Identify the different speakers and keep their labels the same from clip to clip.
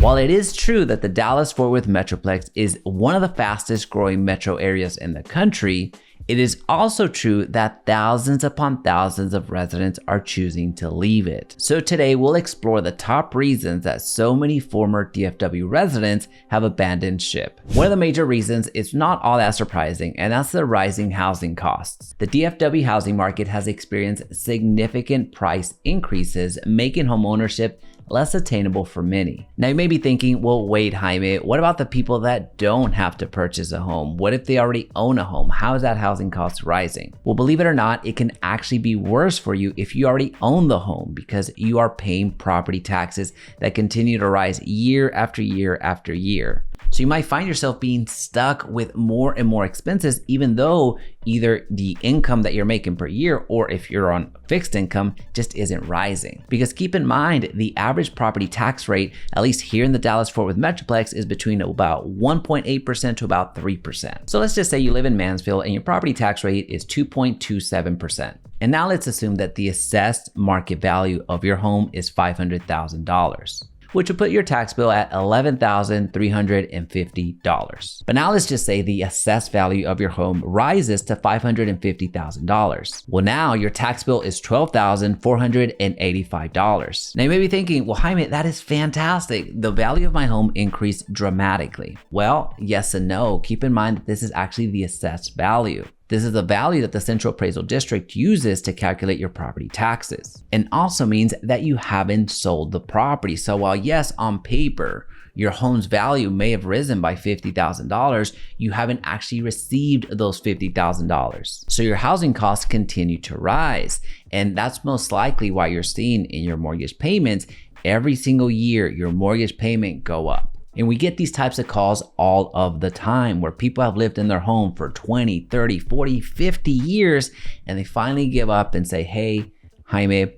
Speaker 1: While it is true that the Dallas-Fort Worth Metroplex is one of the fastest growing metro areas in the country, it is also true that thousands upon thousands of residents are choosing to leave it. So today we'll explore the top reasons that so many former DFW residents have abandoned ship. One of the major reasons is not all that surprising, and that's the rising housing costs. The DFW housing market has experienced significant price increases, making homeownership less attainable for many. Now you may be thinking, well, wait, Jaime, what about the people that don't have to purchase a home? What if they already own a home? How is that housing cost rising? Well, believe it or not, it can actually be worse for you if you already own the home, because you are paying property taxes that continue to rise year after year after year. So you might find yourself being stuck with more and more expenses, even though either the income that you're making per year, or if you're on fixed income, just isn't rising. Because keep in mind, the average property tax rate, at least here in the Dallas-Fort Worth Metroplex, is between about 1.8% to about 3%. So let's just say you live in Mansfield and your property tax rate is 2.27%. And now let's assume that the assessed market value of your home is $500,000. Which would put your tax bill at $11,350. But now let's just say the assessed value of your home rises to $550,000. Well, now your tax bill is $12,485. Now you may be thinking, well, Jaime, that is fantastic. The value of my home increased dramatically. Well, yes and no. Keep in mind that this is actually the assessed value. This is the value that the Central Appraisal District uses to calculate your property taxes, and also means that you haven't sold the property. So while yes, on paper, your home's value may have risen by $50,000, you haven't actually received those $50,000. So your housing costs continue to rise. And that's most likely why you're seeing in your mortgage payments, every single year, your mortgage payment go up. And we get these types of calls all of the time where people have lived in their home for 20, 30, 40, 50 years, and they finally give up and say, hey, Jaime,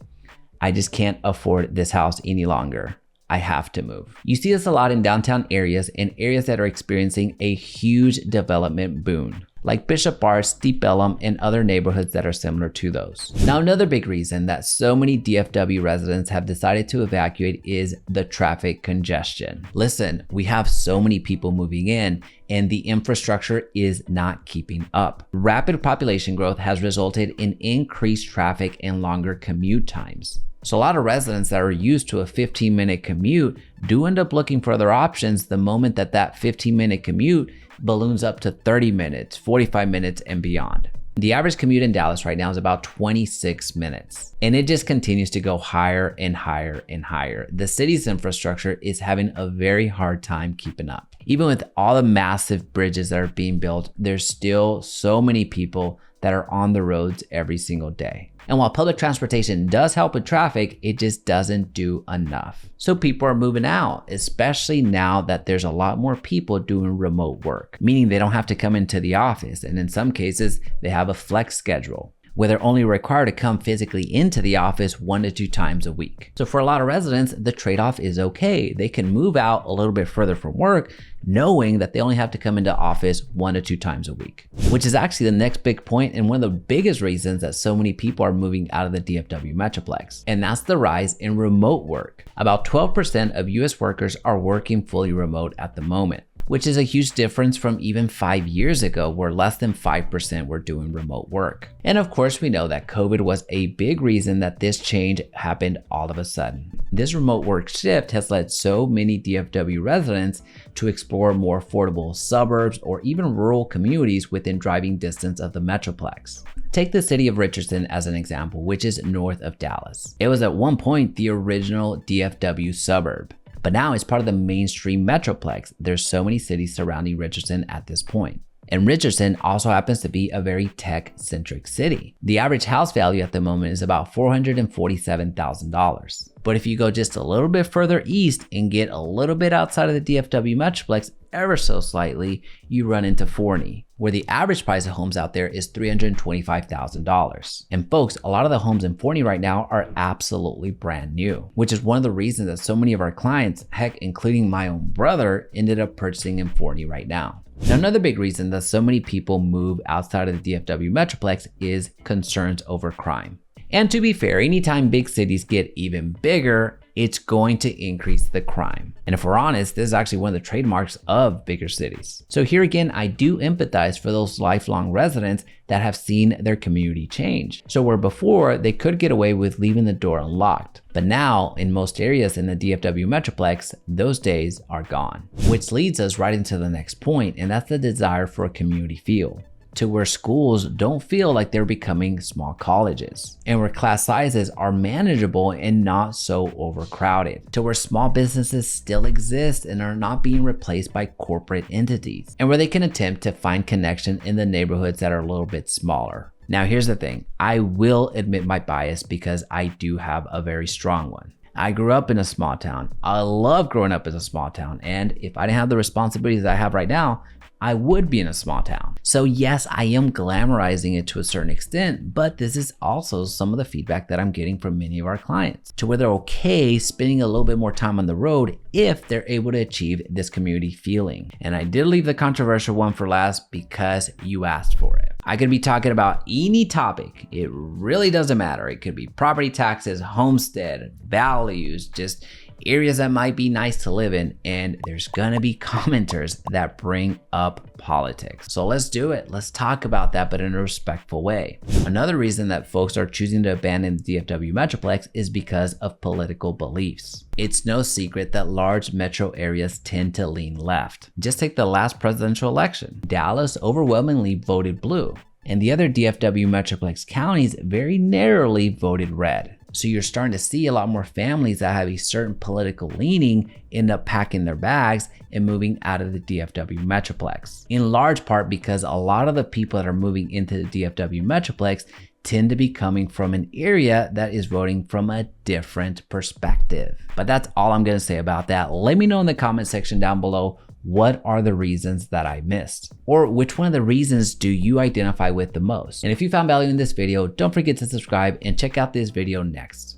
Speaker 1: I just can't afford this house any longer. I have to move. You see this a lot in downtown areas and areas that are experiencing a huge development boom, like Bishop Bar, Steep Ellum, and other neighborhoods that are similar to those. Now, another big reason that so many DFW residents have decided to evacuate is the traffic congestion. Listen, we have so many people moving in and the infrastructure is not keeping up. Rapid population growth has resulted in increased traffic and longer commute times. So a lot of residents that are used to a 15-minute commute do end up looking for other options the moment that 15-minute commute balloons up to 30 minutes, 45 minutes, and beyond. The average commute in Dallas right now is about 26 minutes, and it just continues to go higher and higher and higher. The city's infrastructure is having a very hard time keeping up. Even with all the massive bridges that are being built, there's still so many people that are on the roads every single day. And while public transportation does help with traffic, it just doesn't do enough. So people are moving out, especially now that there's a lot more people doing remote work, meaning they don't have to come into the office. And in some cases, they have a flex schedule where they're only required to come physically into the office 1 to 2 times a week. So for a lot of residents, the trade-off is okay. They can move out a little bit further from work, knowing that they only have to come into office 1 to 2 times a week, which is actually the next big point and one of the biggest reasons that so many people are moving out of the DFW Metroplex. And that's the rise in remote work. About 12% of US workers are working fully remote at the moment, which is a huge difference from even 5 years ago where less than 5% were doing remote work. And of course, we know that COVID was a big reason that this change happened all of a sudden. This remote work shift has led so many DFW residents to explore more affordable suburbs or even rural communities within driving distance of the Metroplex. Take the city of Richardson as an example, which is north of Dallas. It was at one point the original DFW suburb, but now it's part of the mainstream Metroplex. There's so many cities surrounding Richardson at this point. And Richardson also happens to be a very tech-centric city. The average house value at the moment is about $447,000. But if you go just a little bit further east and get a little bit outside of the DFW Metroplex, ever so slightly, you run into Forney, where the average price of homes out there is $325,000. And folks, a lot of the homes in Forney right now are absolutely brand new, which is one of the reasons that so many of our clients, heck, including my own brother, ended up purchasing in Forney right now. Now, another big reason that so many people move outside of the DFW Metroplex is concerns over crime. And to be fair, anytime big cities get even bigger, it's going to increase the crime. And if we're honest, this is actually one of the trademarks of bigger cities. So here again, I do empathize for those lifelong residents that have seen their community change. So where before they could get away with leaving the door unlocked, but now in most areas in the DFW Metroplex, those days are gone. Which leads us right into the next point, and that's the desire for a community feel, to where schools don't feel like they're becoming small colleges, and where class sizes are manageable and not so overcrowded, to where small businesses still exist and are not being replaced by corporate entities, and where they can attempt to find connection in the neighborhoods that are a little bit smaller. Now here's the thing, I will admit my bias because I do have a very strong one. I grew up in a small town. I love growing up in a small town, and if I didn't have the responsibilities that I have right now, I would be in a small town. So yes, I am glamorizing it to a certain extent, but this is also some of the feedback that I'm getting from many of our clients, to where they're okay spending a little bit more time on the road if they're able to achieve this community feeling. And I did leave the controversial one for last because you asked for it. I could be talking about any topic. It really doesn't matter. It could be property taxes, homestead, values, just areas that might be nice to live in, and there's gonna be commenters that bring up politics. So let's do it. Let's talk about that, but in a respectful way. Another reason that folks are choosing to abandon the DFW Metroplex is because of political beliefs. It's no secret that large metro areas tend to lean left. Just take the last presidential election. Dallas overwhelmingly voted blue, and the other DFW Metroplex counties very narrowly voted red. So you're starting to see a lot more families that have a certain political leaning end up packing their bags and moving out of the DFW Metroplex. In large part because a lot of the people that are moving into the DFW Metroplex tend to be coming from an area that is voting from a different perspective. But that's all I'm gonna say about that. Let me know in the comment section down below, what are the reasons that I missed? Or which one of the reasons do you identify with the most? And if you found value in this video, don't forget to subscribe and check out this video next.